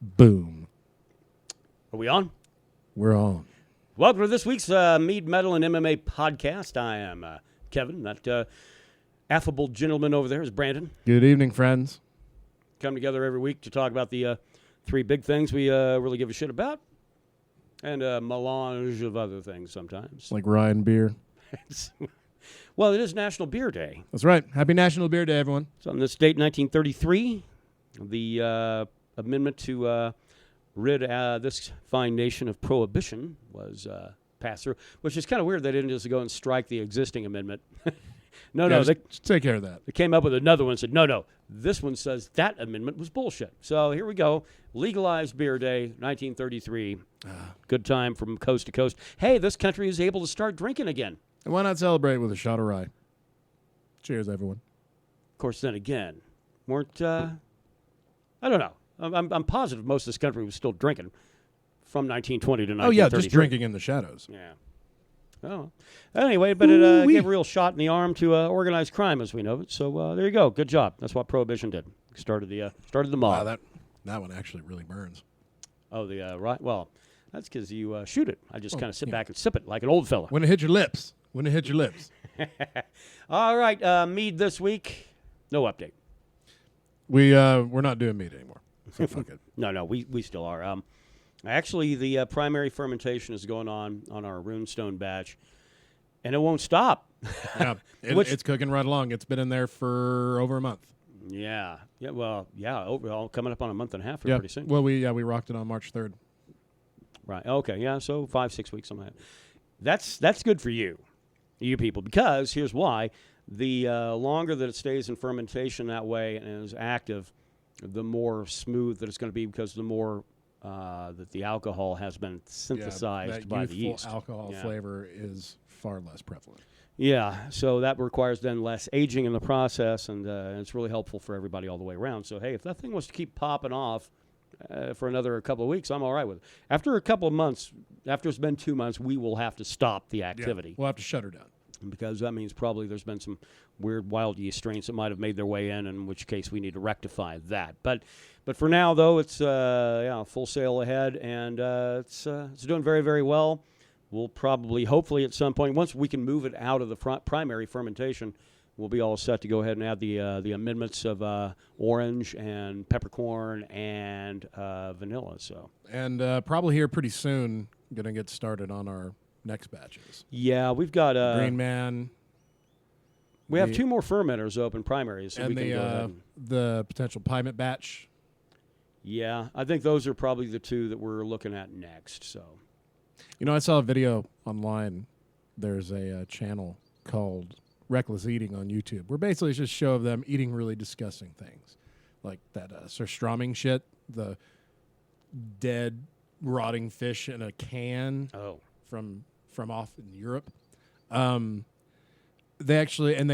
Boom. Are we on? We're on. Welcome to this week's Mead, Metal, and MMA podcast. I am Kevin. That affable gentleman over there is Brandon. Good evening, friends. Come together every week to talk about the three big things we really give a shit about, and a melange of other things sometimes. Like Ryan Beer. Well, it is National Beer Day. That's right. Happy National Beer Day, everyone. So on this date, 1933, the amendment to rid this fine nation of prohibition was passed through, which is kind of weird. They didn't just go and strike the existing amendment. No, they take care of that. They came up with another one and said, no, this one says that amendment was bullshit. So here we go. Legalized Beer Day, 1933. Good time from coast to coast. Hey, this country is able to start drinking again. And why not celebrate with a shot of rye? Cheers, everyone. Of course, then again, weren't, I don't know. I'm positive most of this country was still drinking from 1920 to 1933. Oh, yeah, just drinking in the shadows. Yeah. Oh. Anyway, but it gave a real shot in the arm to organized crime as we know it. So there you go. Good job. That's what Prohibition did. Started the mob. Wow, that one actually really burns. Oh, right. Well, that's because you shoot it. I just kind of sit back and sip it like an old fella. When it hit your lips. All right. Mead this week. No update. We're not doing mead anymore. So fuck it. No, we still are. Actually, the primary fermentation is going on our Runestone batch, and it won't stop. Yeah, it's cooking right along. It's been in there for over a month. Yeah. Overall, coming up on a month and a half pretty soon. Well, we rocked it on March 3rd. Right. Okay. Yeah. So 5-6 weeks on that. That's good for you people, because here's why: the longer that it stays in fermentation that way and is active, the more smooth that it's going to be, because the more that the alcohol has been synthesized by the yeast. Alcohol flavor is far less prevalent. Yeah, so that requires then less aging in the process, and it's really helpful for everybody all the way around. So, hey, if that thing was to keep popping off for another couple of weeks, I'm all right with it. After a couple of months, after it's been 2 months, we will have to stop the activity. Yeah, we'll have to shut her down. Because that means probably there's been some weird wild yeast strains that might have made their way in which case we need to rectify that. But for now, though, it's full sail ahead, and it's doing very, very well. We'll probably, hopefully, at some point, once we can move it out of the primary fermentation, we'll be all set to go ahead and add the amendments of orange and peppercorn and vanilla. So, and probably here pretty soon, going to get started on our next batches. Yeah, we've got Green Man. We have 2 more fermenters open primaries, so and we can go ahead. The potential Pilot batch. Yeah, I think those are probably the 2 that we're looking at next. So, I saw a video online. There's a channel called Reckless Eating on YouTube, where basically it's just a show of them eating really disgusting things, like that surströmming shit, the dead rotting fish in a can. Oh. From off in Europe. They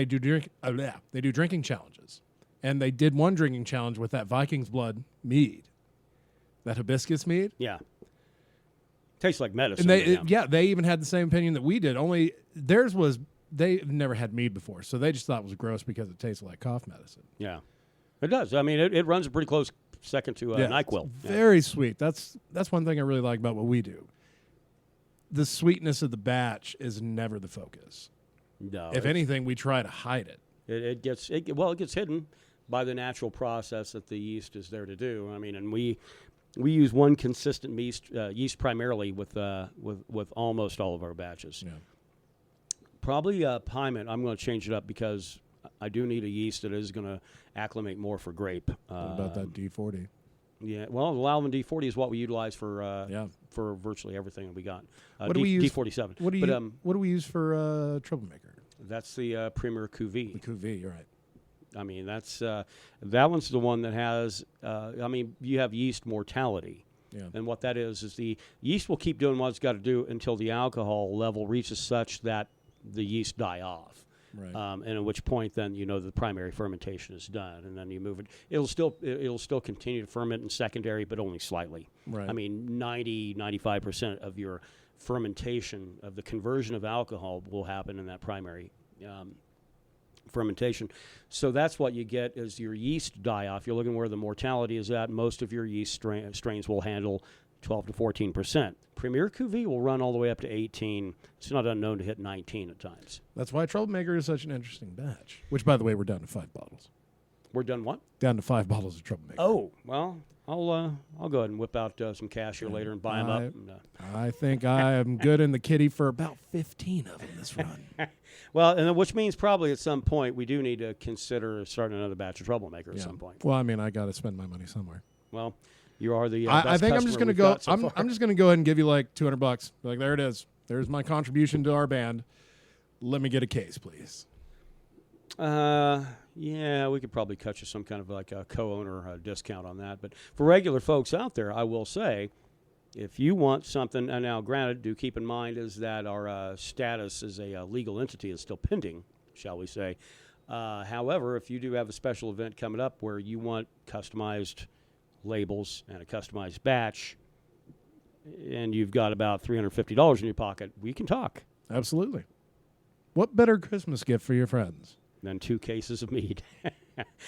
do drinking challenges, and they did one drinking challenge with that Viking's Blood mead, that hibiscus mead. Yeah, tastes like medicine. And they even had the same opinion that we did. Only theirs was they've never had mead before, so they just thought it was gross because it tasted like cough medicine. Yeah, it does. I mean, it runs a pretty close second to NyQuil. Very sweet. That's one thing I really like about what we do. The sweetness of the batch is never the focus. No. If anything, we try to hide it. It gets hidden by the natural process that the yeast is there to do. I mean, and we use one consistent yeast primarily with almost all of our batches. Yeah. Probably Pyment. I'm going to change it up because I do need a yeast that is going to acclimate more for grape. What about that D40? Yeah, well, the Lalvin D40 is what we utilize for virtually everything that we got. What do we use? D47. What do we use for Troublemaker? That's the Premier Cuvée. The Cuvée, you're right. I mean, that's that one's the one that has. You have yeast mortality, and what that is the yeast will keep doing what it's got to do until the alcohol level reaches such that the yeast die off. Right. And at which point then the primary fermentation is done, and then you move it. It'll still continue to ferment in secondary, but only slightly. Right. I mean, 95% of your fermentation of the conversion of alcohol will happen in that primary fermentation. So that's what you get is your yeast die-off. You're looking where the mortality is at. Most of your yeast strains will handle 12 to 14%. Premier Cuvée will run all the way up to 18. It's not unknown to hit 19 at times. That's why Troublemaker is such an interesting batch. Which, by the way, we're down to 5 bottles. We're done what? Down to 5 bottles of Troublemaker. Oh, well, I'll go ahead and whip out some cash here later and buy them up. And, I think I am good in the kitty for about 15 of them this run. well, and which means probably at some point we do need to consider starting another batch of Troublemaker at some point. Well, I mean, I got to spend my money somewhere. Well, you are the I think I'm just going to go. So I'm just going to go ahead and give you like $200. Like, there it is. There's my contribution to our band. Let me get a case, please. Yeah, we could probably cut you some kind of like a co-owner discount on that. But for regular folks out there, I will say, if you want something, and now granted, do keep in mind is that our status as a legal entity is still pending, shall we say. However, if you do have a special event coming up where you want customized labels and a customized batch, and you've got about $350 in your pocket, we can talk. Absolutely. What better Christmas gift for your friends than 2 cases of mead?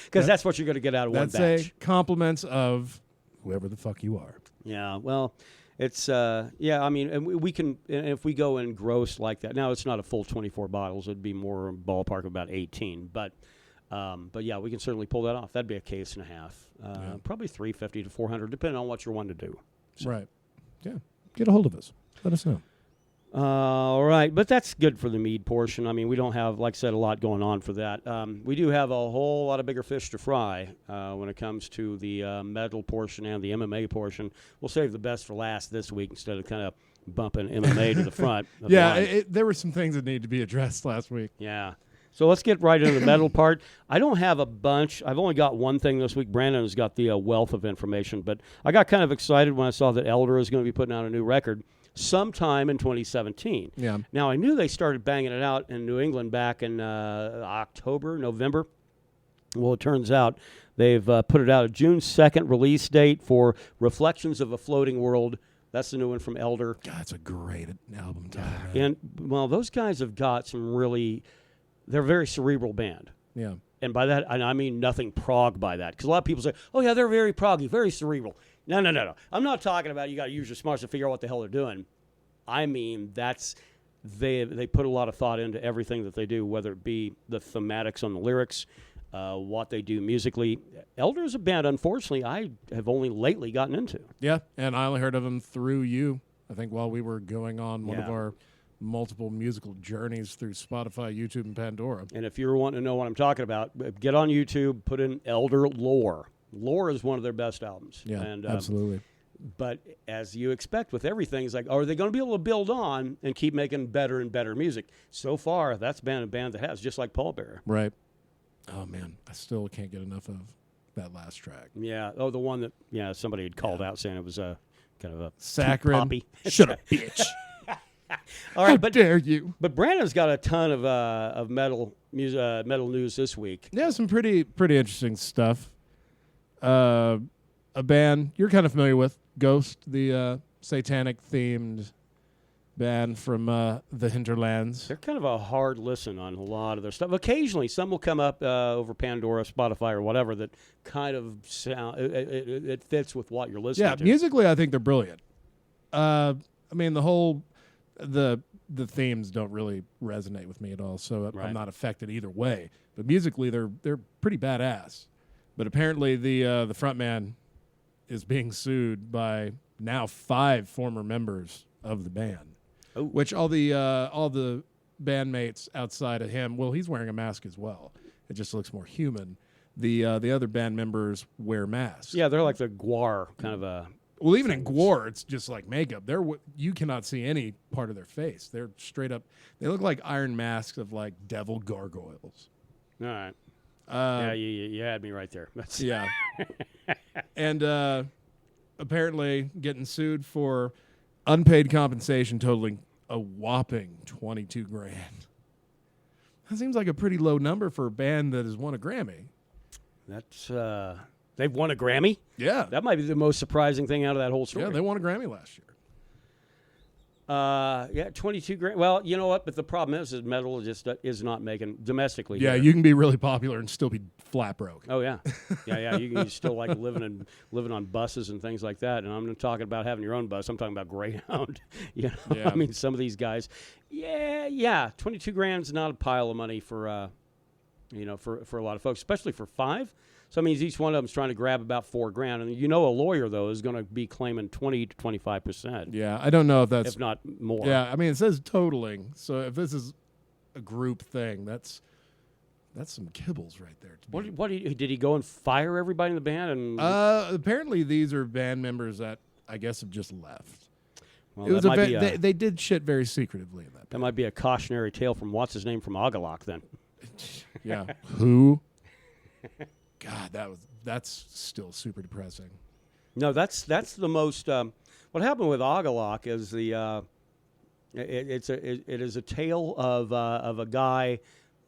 Because that's what you're going to get out of one batch. That's compliments of whoever the fuck you are. Yeah, well, it's, I mean, and we can, and if we go in gross like that, now it's not a full 24 bottles, it'd be more ballpark of about 18, but yeah, we can certainly pull that off. That'd be a case and a half, probably $350 to $400, depending on what you're wanting to do. So. Right. Yeah. Get a hold of us. Let us know. All right, but that's good for the mead portion. I mean, we don't have, like I said, a lot going on for that. We do have a whole lot of bigger fish to fry when it comes to the metal portion and the MMA portion. We'll save the best for last this week instead of kind of bumping MMA to the front. There were some things that needed to be addressed last week. Yeah. So let's get right into the metal part. I don't have a bunch. I've only got one thing this week. Brandon has got the wealth of information, but I got kind of excited when I saw that Elder is going to be putting out a new record sometime in 2017. Yeah. Now, I knew they started banging it out in New England back in October, November. Well, it turns out they've put it out a June 2nd release date for Reflections of a Floating World. That's the new one from Elder. God, it's a great album title. And, well, those guys have got some really... They're a very cerebral band. Yeah. And by that, I mean nothing prog by that. Because a lot of people say, oh, yeah, they're very proggy, very cerebral. No. I'm not talking about you got to use your smarts to figure out what the hell they're doing. I mean, that's they put a lot of thought into everything that they do, whether it be the thematics on the lyrics, what they do musically. Elder is a band, unfortunately, I have only lately gotten into. Yeah, and I only heard of them through you, I think, while we were going on one of our multiple musical journeys through Spotify, YouTube, and Pandora. And if you're wanting to know what I'm talking about, get on YouTube, put in Elder Lore. Lore is one of their best albums. Yeah, and, absolutely. But as you expect with everything, it's like, are they going to be able to build on and keep making better and better music? So far, that's been a band that has, just like Paul Bearer. Right. Oh, man, I still can't get enough of that last track. Yeah. Oh, the one that, somebody had called out saying it was a kind of a saccharine. Poppy. Shut up, bitch. All right, How dare you? But Brandon's got a ton of metal news this week. Yeah, some pretty interesting stuff. A band you're kind of familiar with, Ghost, the satanic-themed band from the hinterlands. They're kind of a hard listen on a lot of their stuff. Occasionally, some will come up over Pandora, Spotify, or whatever that kind of sound it fits with what you're listening to. Yeah, musically, I think they're brilliant. I mean, the themes don't really resonate with me at all, so right. I'm not affected either way. But musically, they're pretty badass. But apparently, the front man is being sued by now 5 former members of the band, which all the bandmates outside of him. Well, he's wearing a mask as well. It just looks more human. The other band members wear masks. Yeah, they're like the Gwar kind of a. Well, even in Gwar, it's just like makeup. You cannot see any part of their face. They're straight up. They look like iron masks of like devil gargoyles. All right. You had me right there. Yeah. And apparently getting sued for unpaid compensation totaling a whopping $22,000. That seems like a pretty low number for a band that has won a Grammy. That's they've won a Grammy? Yeah. That might be the most surprising thing out of that whole story. Yeah, they won a Grammy last year. Yeah, 22 grand. Well, you know what? But the problem is metal just is not making domestically. Yeah, here. you can be really popular and still be flat broke. Oh yeah, yeah. You can still like living on buses and things like that. And I'm not talking about having your own bus. I'm talking about Greyhound. You know, Yeah. I mean, some of these guys. Yeah. 22 grand's not a pile of money for for a lot of folks, especially for 5. So that means each one of them's trying to grab about $4,000, and a lawyer though is going to be claiming 20 to 25%. Yeah, I don't know if that's if not more. Yeah, I mean it says totaling. So if this is a group thing, that's some kibbles right there. Did he go and fire everybody in the band? And apparently these are band members that I guess have just left. well, It was that might be they did shit very secretively in that. that might be a cautionary tale from what's his name from Agalok then. Yeah. Who? God, that's still super depressing. No, that's the most. What happened with Agalok is it is a tale of a guy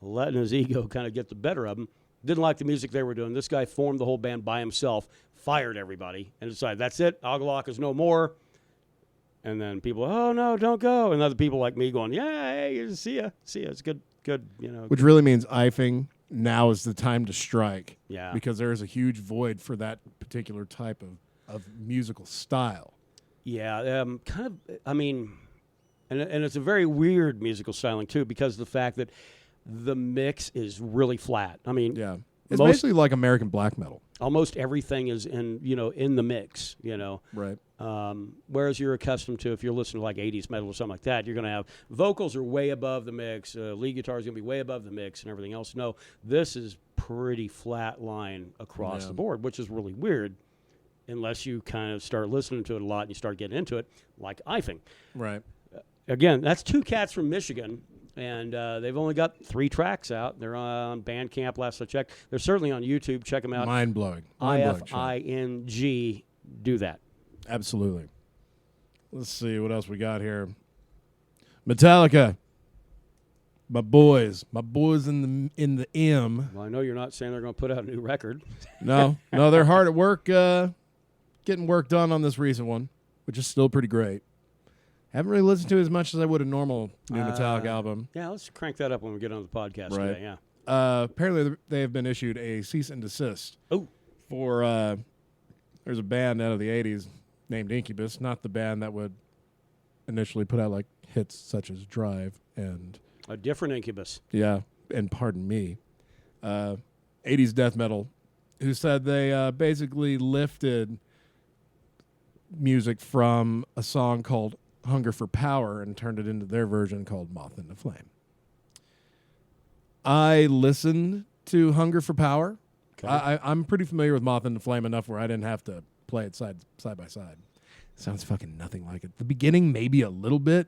letting his ego kind of get the better of him. Didn't like the music they were doing. This guy formed the whole band by himself, fired everybody, and decided that's it. Agalok is no more. And then people, oh no, don't go. And other people like me going, yeah, hey, see ya. It's good. Which really means IFing. Now is the time to strike. Yeah. Because there is a huge void for that particular type of musical style. Yeah, kind of. I mean, and it's a very weird musical styling too, because of the fact that the mix is really flat. I mean, Yeah. It's basically like American black metal. almost everything is in the mix. Right. Whereas you're accustomed to, if you're listening to like 80s metal or something like that, you're going to have vocals are way above the mix, lead guitar is going to be way above the mix, and everything else. No, this is pretty flat line across the board, which is really weird, unless you kind of start listening to it a lot and you start getting into it, like IFing. Right. Again, that's 2 cats from Michigan, and they've only got 3 tracks out. They're on Bandcamp, last I checked. They're certainly on YouTube. Check them out. Mind-blowing. IFING. Do that. Absolutely. Let's see what else we got here. Metallica. My boys in the M. Well, I know you're not saying they're going to put out a new record. No, they're hard at work getting work done on this recent one, which is still pretty great. Haven't really listened to it as much as I would a normal new Metallica album. Yeah, let's crank that up when we get on the podcast Right. today. Yeah. Apparently they have been issued a cease and desist. Oh. For there's a band out of the 80s named Incubus, not the band that would initially put out like hits such as Drive and A different Incubus. yeah, and Pardon Me. 80s death metal, who said they basically lifted music from a song called Hunger for Power and turned it into their version called Moth in the Flame. I listened to Hunger for Power. Okay. I'm pretty familiar with Moth in the Flame enough where I didn't have to play it side by side. Sounds fucking nothing like it. The beginning, maybe a little bit.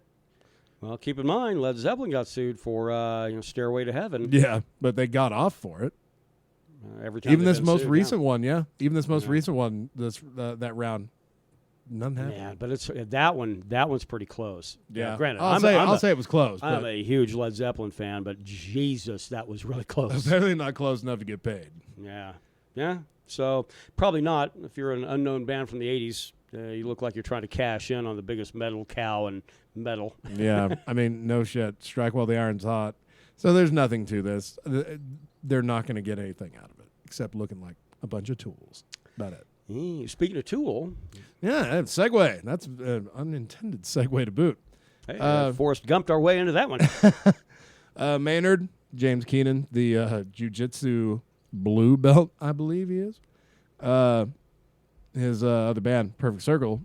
Well, keep in mind, Led Zeppelin got sued for Stairway to Heaven. Yeah, but they got off for it. Every time Even they've this been most sued, recent one, yeah. Even this most Yeah. recent one, that round, none happened. Yeah, but it's that one's pretty close. Yeah. Granted, I'll say it was close. I'm But a huge Led Zeppelin fan, but Jesus, that was really close. apparently not close enough to get paid. Yeah. So probably not. If you're an unknown band from the '80s, you look like you're trying to cash in on the biggest metal cow in metal. Yeah, I mean, no shit. Strike while the iron's hot. So there's nothing to this. They're not going to get anything out of it except looking like a bunch of tools. About it. Speaking of Tool, Yeah, segue. That's an unintended segue to boot. hey, Forrest Gumped our way into that one. Maynard, James Keenan, the jiu-jitsu blue belt, I believe he is. His other band, Perfect Circle,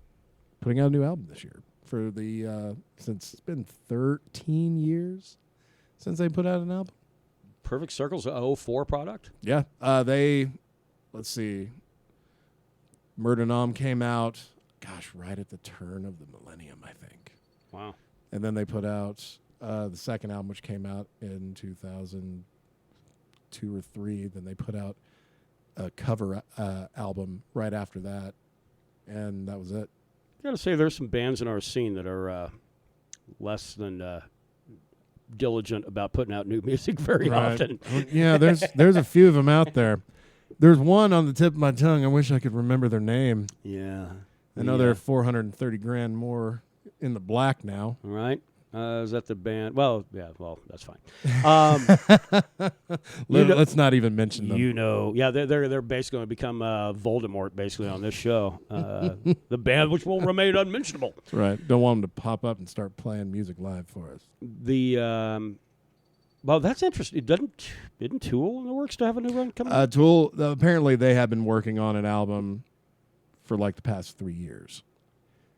putting out a new album this year. For the since it's been 13 years since they put out an album. Perfect Circle's a 04 product. Yeah, let's see. Murder Nom came out, right at the turn of the millennium, I think. Wow. And then they put out the second album, which came out in 2002 or 3. Then they put out a cover album right after that, and that was it. I gotta say, there's some bands in our scene that are less than diligent about putting out new music very often. Yeah, there's a few of them out there. There's one on the tip of my tongue. I wish I could remember their name. Yeah. I know they're $430,000 more in the black now. All right. Is that the band? Well, yeah. Well, that's fine. Let's not even mention them. Yeah, they're basically going to become Voldemort basically on this show. The band which will remain unmentionable. Right. Don't want them to pop up and start playing music live for us. Well, that's interesting. Isn't Tool in the works to have a new run coming out? Tool, apparently they have been working on an album for like the past 3 years.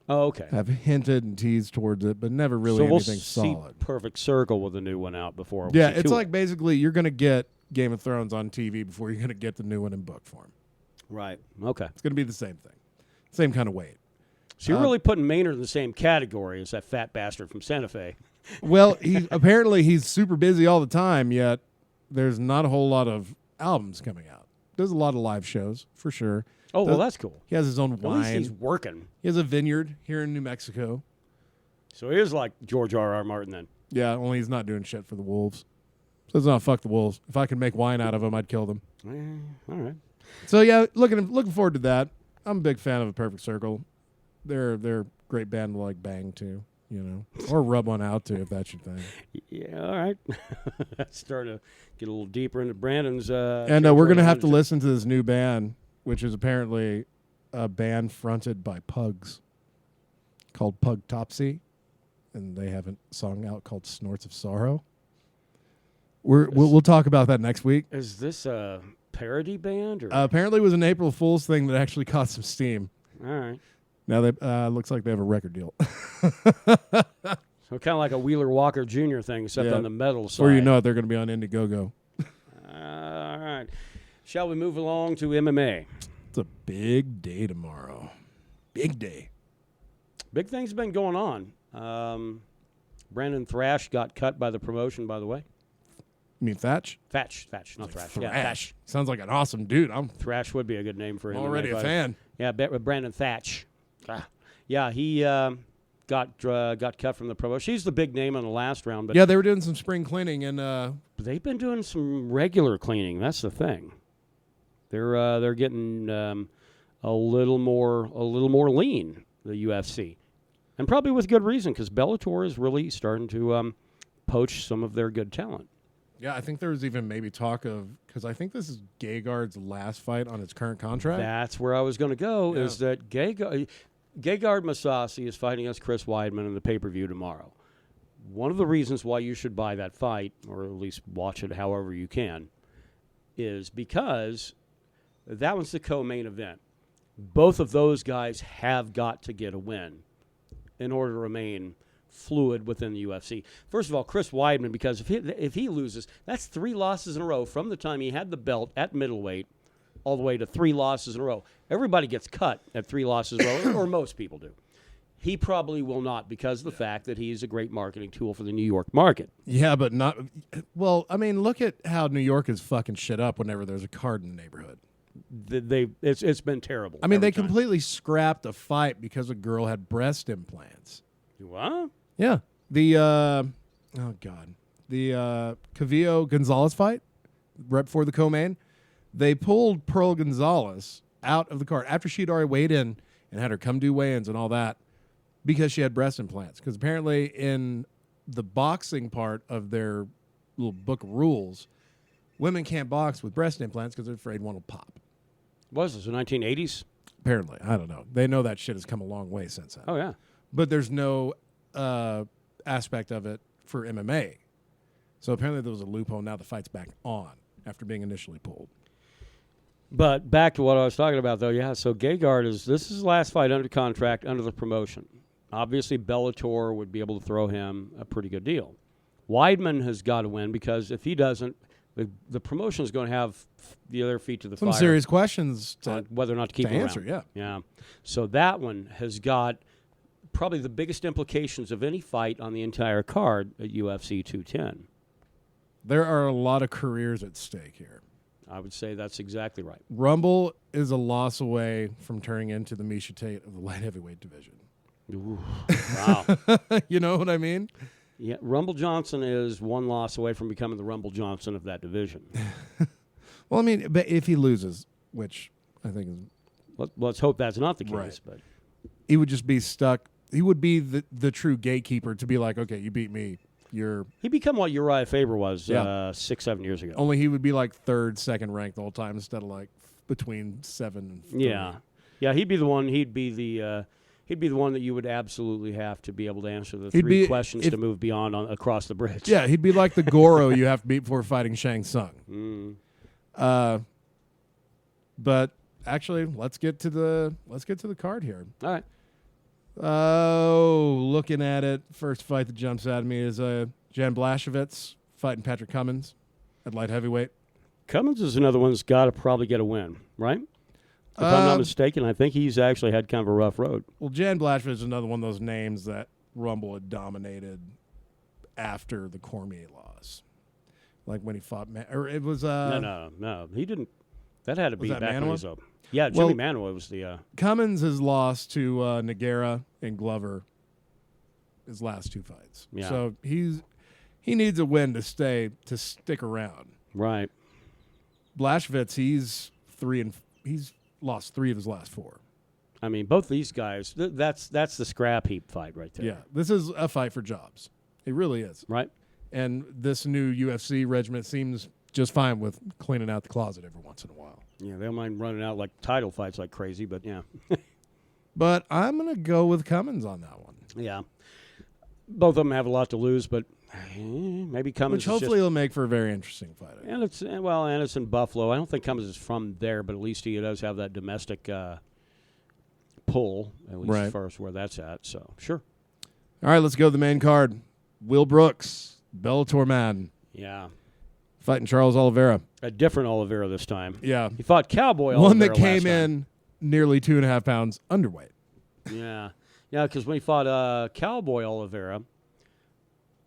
Oh, okay. Have hinted and teased towards it, but never really anything solid. Perfect Circle with a new one out before. Yeah, it's like basically you're going to get Game of Thrones on TV before you're going to get the new one in book form. Right. Okay. It's going to be the same thing. Same kind of weight. So you're really putting Maynard in the same category as that fat bastard from Santa Fe. Well, apparently he's super busy all the time, yet there's not a whole lot of albums coming out. There's a lot of live shows, for sure. Oh, well, that's cool. He has his own wine. At least he's working. He has a vineyard here in New Mexico. So he is like George R.R. Martin then. Yeah, only he's not doing shit for the wolves. So it's not fuck the wolves. If I could make wine out of them, I'd kill them. All right. So yeah, looking forward to that. I'm a big fan of A Perfect Circle. They're a great band to like bang to, or rub one out to if that's your thing. Yeah, all right. That's starting to get a little deeper into Brandon's. And we're gonna have to listen to this new band, which is apparently a band fronted by pugs called Pug Topsy, and they have a song out called Snorts of Sorrow. We'll talk about that next week. Is this a parody band? Or? Apparently it was an April Fool's thing that actually caught some steam. All right. Now they looks like they have a record deal. So kind of like a Wheeler Walker Jr. thing, except on the metal side. Or they're going to be on Indiegogo. All right. Shall we move along to MMA? It's a big day tomorrow. Big day. Big things have been going on. Brandon Thrash got cut by the promotion, by the way. You mean Thatch? Thatch, not Thrash. Thrash. Yeah, Thatch. Sounds like an awesome dude. Thrash would be a good name for him. Already a fan. Yeah, Brandon Thatch. Yeah, he got cut from the promotion. She's the big name on the last round. But yeah, they were doing some spring cleaning, and they've been doing some regular cleaning. That's the thing. They're getting a little more lean, the UFC, and probably with good reason, because Bellator is really starting to poach some of their good talent. Yeah, I think there was even maybe talk of, because I think this is Gegard's last fight on his current contract. That's where I was going to go. Yeah. Is that Gegard Mousasi is fighting against Chris Weidman in the pay-per-view tomorrow. One of the reasons why you should buy that fight, or at least watch it however you can, is because that one's the co-main event. Both of those guys have got to get a win in order to remain fluid within the UFC. First of all, Chris Weidman, because if he loses, that's 3 losses in a row from the time he had the belt at middleweight all the way to 3 losses in a row. Everybody gets cut at 3 losses in a row, or most people do. He probably will not, because of the fact that he's a great marketing tool for the New York market. Yeah, but not... Well, I mean, look at how New York is fucking shit up whenever there's a card in the neighborhood. It's been terrible. I mean, they completely scrapped a fight because a girl had breast implants. What? Yeah. The Cavillo Gonzalez fight, right before the co-main, they pulled Pearl Gonzalez out of the card after she'd already weighed in and had her come do weigh-ins and all that because she had breast implants. Because apparently in the boxing part of their little book of rules, women can't box with breast implants because they're afraid one will pop. Was this the 1980s? Apparently. I don't know. They know that shit has come a long way since then. Oh, yeah. But there's no aspect of it for MMA. So apparently there was a loophole. Now the fight's back on after being initially pulled. But back to what I was talking about, though, yeah. So Gegard this is his last fight under contract, under the promotion. Obviously, Bellator would be able to throw him a pretty good deal. Weidman has got to win, because if he doesn't, the promotion is going to have the other feet to the fire. Some serious questions on whether or not to keep him answer, around. Yeah. So that one has got probably the biggest implications of any fight on the entire card at UFC 210. There are a lot of careers at stake here. I would say that's exactly right. Rumble is a loss away from turning into the Misha Tate of the light heavyweight division. Ooh, wow. You know what I mean? Yeah, Rumble Johnson is 1 loss away from becoming the Rumble Johnson of that division. Well, I mean, but if he loses, which I think is... Let's hope that's not the case. Right. But he would just be stuck. he would be the true gatekeeper to be like, okay, you beat me. He'd become what Uriah Faber was Yeah. 6-7 years ago. Only he would be like third, second ranked the whole time instead of like between 7 and 3. Yeah. He'd be the one. He'd be the one that you would absolutely have to be able to answer the three questions to move beyond across the bridge. Yeah, he'd be like the Goro you have to beat before fighting Shang Tsung. But actually, let's get to the card here. All right. Oh, looking at it, first fight that jumps out at me is Jan Blachowicz fighting Patrick Cummins at light heavyweight. Cummins is another one that's got to probably get a win, right? If I'm not mistaken, I think he's actually had kind of a rough road. Well, Jan Blachowicz is another one of those names that Rumble had dominated after the Cormier loss. Like when he fought, or it was... No, he didn't. That had to be that back when he Manoa? was up. Yeah, Jimmy Manoa was the... Cummins has lost to Nogueira and Glover his last 2 fights. Yeah. So he needs a win to stick around. Right. Blachowicz, he's lost 3 of his last 4. I mean, both these guys, that's the scrap heap fight right there. Yeah, this is a fight for jobs. It really is. Right. And this new UFC regiment seems just fine with cleaning out the closet every once in a while. Yeah, they don't mind running out like title fights like crazy, but yeah. But I'm going to go with Cummins on that one. Yeah. Both of them have a lot to lose, but maybe Cummins Which hopefully will make for a very interesting fight. And it's in Buffalo. I don't think Cummins is from there, but at least he does have that domestic pull, at least as far as where that's at. So, sure. All right, let's go to the main card. Will Brooks, Bellator man. Yeah. Fighting Charles Oliveira. A different Oliveira this time. Yeah. He fought Cowboy Oliveira one that came last in nearly 2.5 pounds underweight. Yeah. Yeah, because when he fought Cowboy Oliveira,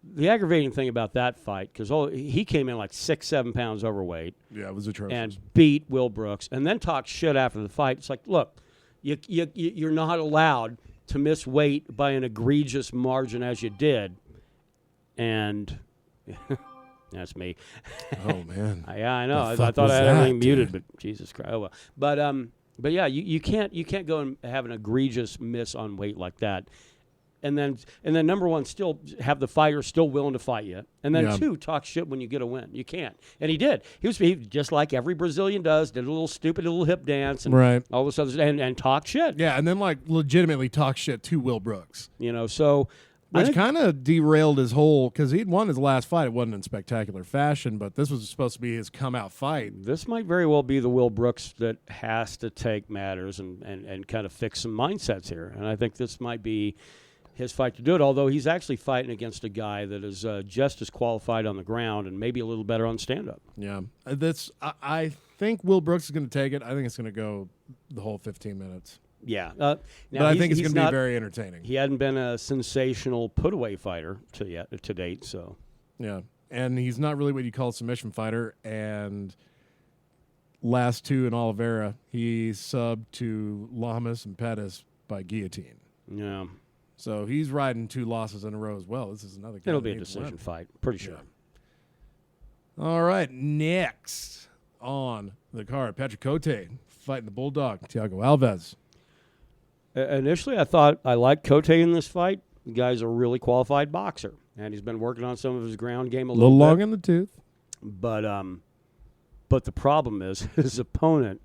the aggravating thing about that fight, because he came in like 6-7 pounds overweight. Yeah, it was atrocious. And beat Will Brooks, and then talked shit after the fight. It's like, look, you're not allowed to miss weight by an egregious margin as you did. And that's me. Oh, man. Yeah, I know. The I thought I had fuck was everything that, muted, dude? but Jesus Christ. Oh, well. But yeah, you can't go and have an egregious miss on weight like that. And then number one, still have the fighter still willing to fight you, and then 2, talk shit when you get a win. You can't, and he did. He just like every Brazilian does, did a little stupid little hip dance and all this other and talk shit. Yeah, and then like legitimately talk shit to Will Brooks. So which kind of derailed his whole, because he'd won his last fight. It wasn't in spectacular fashion, but this was supposed to be his come out fight. This might very well be the Will Brooks that has to take matters and kind of fix some mindsets here, and I think this might be his fight to do it, although he's actually fighting against a guy that is just as qualified on the ground and maybe a little better on stand-up. Yeah. I think Will Brooks is going to take it. I think it's going to go the whole 15 minutes. Yeah. But I think it's going to be very entertaining. He hadn't been a sensational put-away fighter to date, so. Yeah. And he's not really what you call a submission fighter, and last 2 in Oliveira, he subbed to Lamas and Pettis by guillotine. Yeah. So he's riding 2 losses in a row as well. This is another guy. It'll be a decision fight, pretty sure. Yeah. All right, next on the card, Patrick Cote fighting the Bulldog, Thiago Alves. Initially, I thought I liked Cote in this fight. The guy's a really qualified boxer, and he's been working on some of his ground game a little bit. Long in the tooth. But the problem is his opponent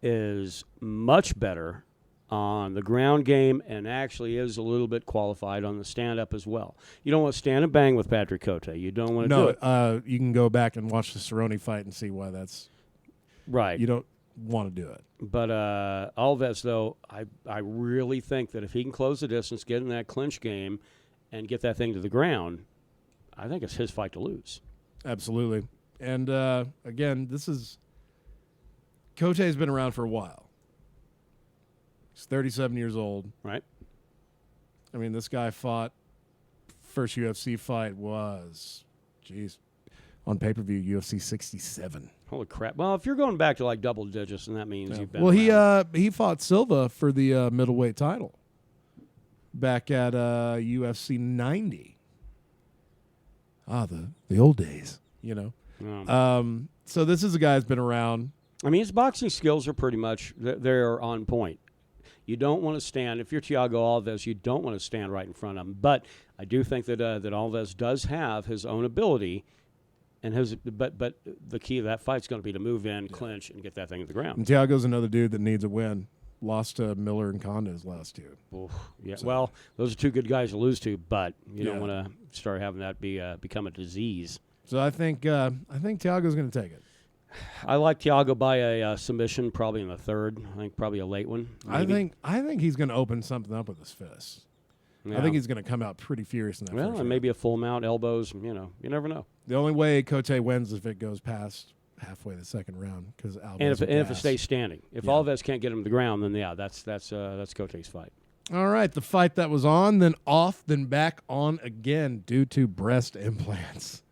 is much better on the ground game and actually is a little bit qualified on the stand-up as well. You don't want to stand and bang with Patrick Cote. You don't want to do it. You can go back and watch the Cerrone fight and see why that's... Right. You don't want to do it. But Alves, though, I really think that if he can close the distance, get in that clinch game, and get that thing to the ground, I think it's his fight to lose. Absolutely. And, again, Cote's been around for a while. He's 37 years old. Right. I mean, this guy first UFC fight was, on pay-per-view, UFC 67. Holy crap. Well, if you're going back to like double digits, then that means you've been around. He fought Silva for the middleweight title back at UFC 90. The old days, So this is a guy who's been around. I mean, his boxing skills are pretty much, they're on point. You don't want to stand, if you're Thiago Alves, you don't want to stand right in front of him. But I do think that Alves does have his own ability, and but the key of that fight's going to be to move in, clinch, and get that thing to the ground. And Thiago's another dude that needs a win. Lost to Miller and Conda his last two. Oof, yeah. So. Well, those are two good guys to lose to, but you don't want to start having that become a disease. So I think Thiago's going to take it. I like Thiago by a submission, probably in the third. I think probably a late one. Maybe. I think he's going to open something up with his fists. Yeah. I think he's going to come out pretty furious in that. Well, first and round. maybe a full mount, elbows. You never know. The only way Cote wins is if it goes past halfway the second round because Alves. And if it stays standing, if Yeah. Alves can't get him to the ground, then that's Cote's fight. All right, the fight that was on, then off, then back on again due to breast implants.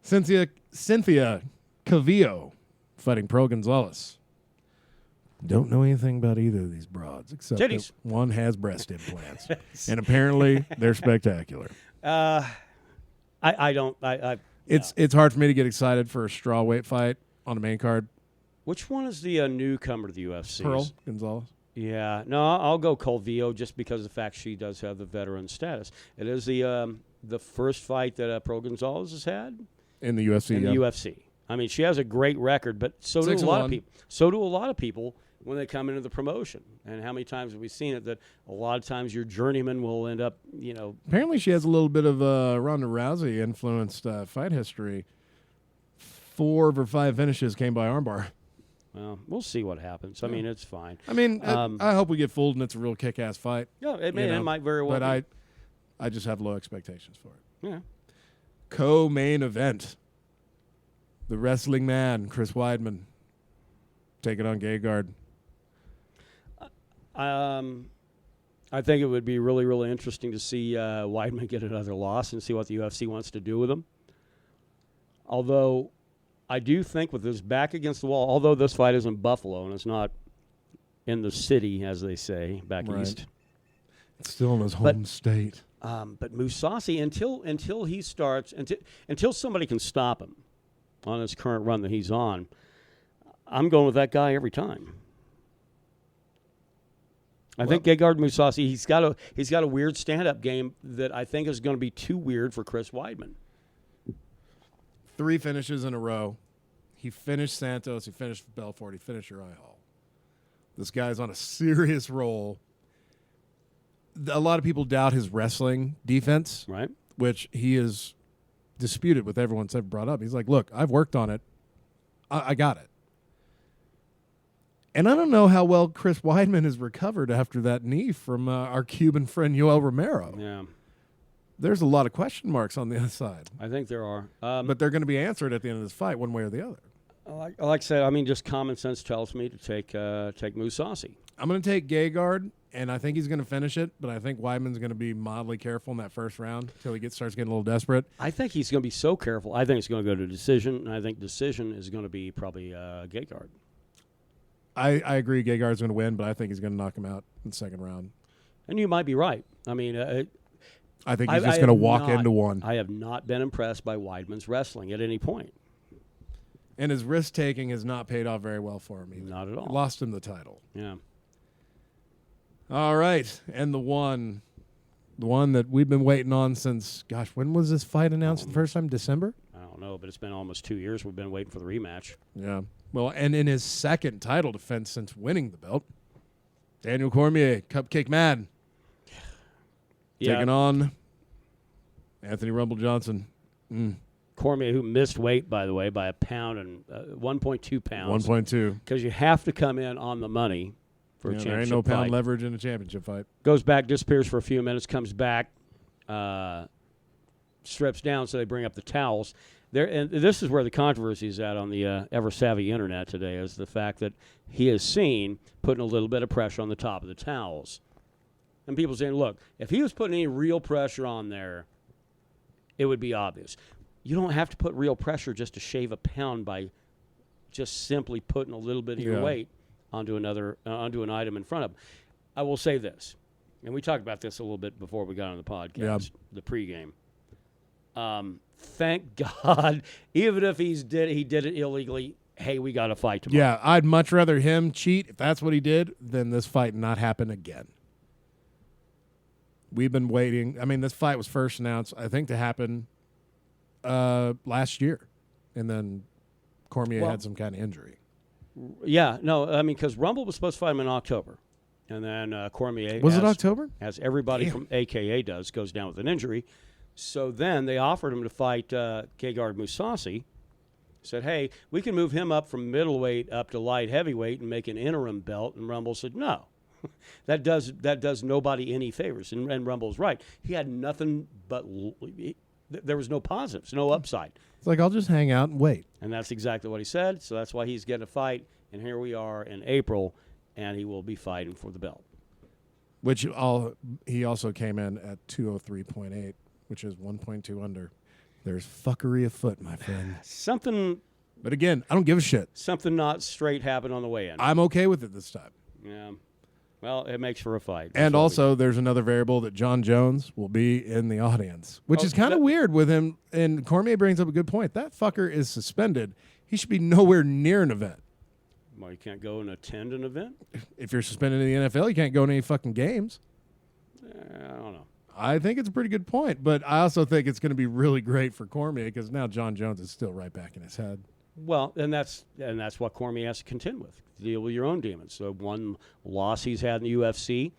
Cynthia Cavillo fighting Pro Gonzalez. Don't know anything about either of these broads except Titties. that one has breast implants, and apparently they're spectacular. It's hard for me to get excited for a strawweight fight on the main card. Which one is the newcomer to the UFC? Pearl Gonzalez. Yeah, no, I'll go Calvillo just because of the fact she does have the veteran status. It is the first fight that Pro Gonzalez has had In the UFC. in the UFC. I mean, she has a great record, but so do a 6-1. lot of people. So do a lot of people when they come into the promotion. And how many times have we seen it that a lot of times your journeyman will end up, Apparently she has a little bit of Ronda Rousey influenced fight history. 4 of her 5 finishes came by armbar. well, we'll see what happens. I mean, it's fine. I mean, I hope we get fooled and it's a real kick-ass fight. Yeah, it might very well But be. I just have low expectations for it. Yeah. Co-main event. The wrestling man, Chris Weidman, taking on Gegard. I think it would be really, really interesting to see Weidman get another loss and see what the UFC wants to do with him. Although I do think with his back against the wall, although this fight is in Buffalo and it's not in the city, as they say, back Right. east. It's still in his home state. But Mousasi, until he starts, until somebody can stop him on his current run that he's on, I'm going with that guy every time. I think Gegard Mousasi, he's got a weird stand-up game that I think is going to be too weird for Chris Weidman. 3 finishes in a row. He finished Santos. He finished Belfort. He finished Uriah Hall. This guy's on a serious roll. A lot of people doubt his wrestling defense, Right? which he is disputed with everyone's ever brought up. He's like, look, I've worked on it. I got it. And I don't know how well Chris Weidman has recovered after that knee from our Cuban friend Yoel Romero. Yeah. There's a lot of question marks on the other side. I think there are. But they're going to be answered at the end of this fight one way or the other. Like I said, I mean, just common sense tells me to take Mousasi. I'm going to take Gegard, and I think he's going to finish it, but I think Weidman's going to be mildly careful in that first round until he starts getting a little desperate. I think he's going to be so careful. I think it's going to go to decision, and I think decision is going to be probably Gegard. I agree Gegard's going to win, but I think he's going to knock him out in the second round. And you might be right. I mean, I think he's just going to walk into one. I have not been impressed by Weidman's wrestling at any point. And his risk-taking has not paid off very well for him either. Not at all. Lost him the title. Yeah. All right, and the one that we've been waiting on since, gosh, when was this fight announced the first time? December? I don't know, but it's been almost 2 years. We've been waiting for the rematch. Yeah. Well, and in his second title defense since winning the belt, Daniel Cormier, Cupcake Man, taking on Anthony Rumble Johnson. Cormier, who missed weight, by the way, by a pound and 1.2 pounds. 1.2. Because you have to come in on the money for a championship there ain't no pound fight. leverage in a championship fight. Goes back, disappears for a few minutes, comes back, strips down, so they bring up the towels. And this is where the controversy is at on the ever-savvy internet today, is the fact that he is seen putting a little bit of pressure on the top of the towels. And people saying, look, if he was putting any real pressure on there, it would be obvious. You don't have to put real pressure just to shave a pound by just simply putting a little bit of your weight onto onto an item in front of him. I will say this, and we talked about this a little bit before we got on the podcast, the pregame. Thank God, even if he did it illegally, hey, we got to fight tomorrow. Yeah, I'd much rather him cheat, if that's what he did, than this fight not happen again. We've been waiting. I mean, this fight was first announced, I think, to happen last year. And then Cormier had some kind of injury. Yeah, no, I mean, because Rumble was supposed to fight him in October. And then Cormier, was it October? As everybody from AKA does, goes down with an injury. So then they offered him to fight Gegard Mousasi. Said, hey, we can move him up from middleweight up to light heavyweight and make an interim belt. And Rumble said, no. that does nobody any favors. And Rumble's right. He had nothing but there was no positives, no upside. It's like, I'll just hang out and wait. And that's exactly what he said. So that's why he's getting a fight. And here we are in April, and he will be fighting for the belt. Which he also came in at 203.8, which is 1.2 under. There's fuckery afoot, my friend. Something. But again, I don't give a shit. Something not straight happened on the way in. I'm okay with it this time. Yeah. Well, it makes for a fight. And also, there's another variable that John Jones will be in the audience, which is kind of weird with him. And Cormier brings up a good point. That fucker is suspended. He should be nowhere near an event. Well, you can't go and attend an event? If you're suspended in the NFL, you can't go to any fucking games. I don't know. I think it's a pretty good point, but I also think it's going to be really great for Cormier because now John Jones is still right back in his head. Well, and that's what Cormier has to contend with. Deal with your own demons. So one loss he's had in the UFC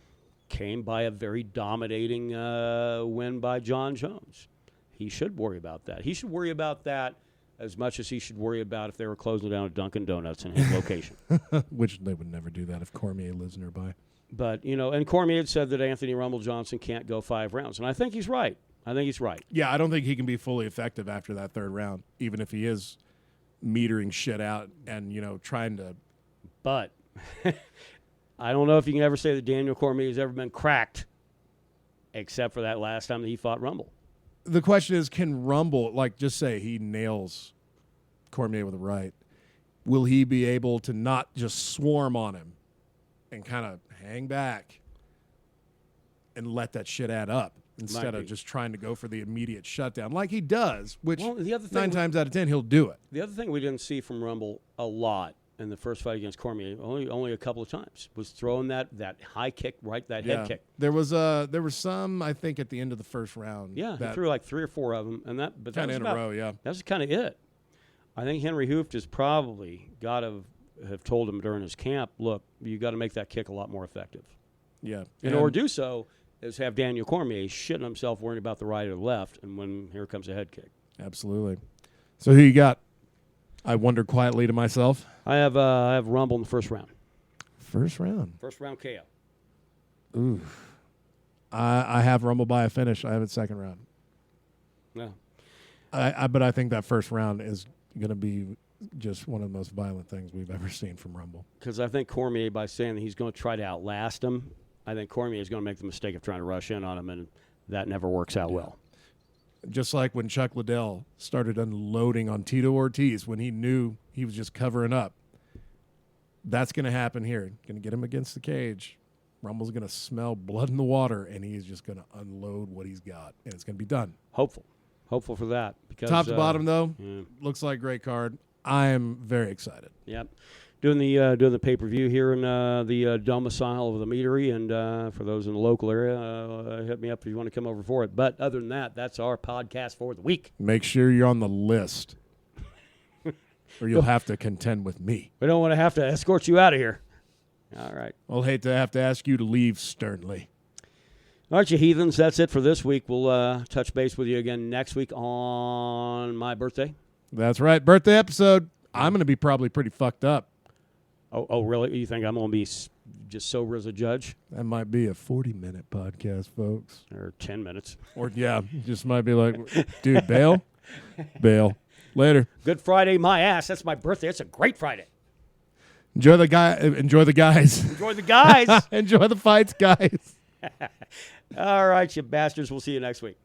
came by a very dominating win by John Jones. He should worry about that. He should worry about that as much as he should worry about if they were closing down a Dunkin' Donuts in his location. Which they would never do that if Cormier lives nearby. But, and Cormier had said that Anthony Rumble Johnson can't go 5 rounds. And I think he's right. Yeah, I don't think he can be fully effective after that third round, even if he is metering shit out and, trying to. But I don't know if you can ever say that Daniel Cormier has ever been cracked, except for that last time that he fought Rumble. The question is, can Rumble, just say he nails Cormier with a right, will he be able to not just swarm on him and kind of hang back and let that shit add up instead of just trying to go for the immediate shutdown like he does, which the other thing 9 times out of 10 he'll do it. The other thing we didn't see from Rumble a lot in the first fight against Cormier, only a couple of times, was throwing that high kick, that head kick. There was some, I think, at the end of the first round. Yeah, he threw like 3 or 4 of them, and that kind of in a row. Yeah, that's kind of it. I think Henry Hooft has probably got to have told him during his camp, look, you got to make that kick a lot more effective. Yeah, in order to do so is have Daniel Cormier shitting himself worrying about the right or the left, and when here comes a head kick. Absolutely. So who you got? I wonder quietly to myself. I have Rumble in the first round. First round KO. Ooh. I have Rumble by a finish. I have it second round. No. But I think that first round is going to be just one of the most violent things we've ever seen from Rumble. Because I think Cormier, by saying that he's going to try to outlast him, I think Cormier is going to make the mistake of trying to rush in on him, and that never works out well. Just like when Chuck Liddell started unloading on Tito Ortiz when he knew he was just covering up. That's going to happen here. Going to get him against the cage. Rumble's going to smell blood in the water, and he's just going to unload what he's got, and it's going to be done. Hopeful for that. Because, top to bottom, though, looks like a great card. I am very excited. Yep. Doing the pay-per-view here in the domicile of the meadery, and for those in the local area, hit me up if you want to come over for it. But other than that, that's our podcast for the week. Make sure you're on the list, or you'll have to contend with me. We don't want to have to escort you out of here. All right. I'll hate to have to ask you to leave sternly. All right, you heathens, that's it for this week. We'll touch base with you again next week on my birthday. That's right. Birthday episode. I'm going to be probably pretty fucked up. Oh, really? You think I'm going to be just sober as a judge? That might be a 40-minute podcast, folks. Or 10 minutes. Or, yeah, just might be like, dude, bail? Bail. Later. Good Friday, my ass. That's my birthday. It's a great Friday. Enjoy the guys. Enjoy the guys. Enjoy the fights, guys. All right, you bastards. We'll see you next week.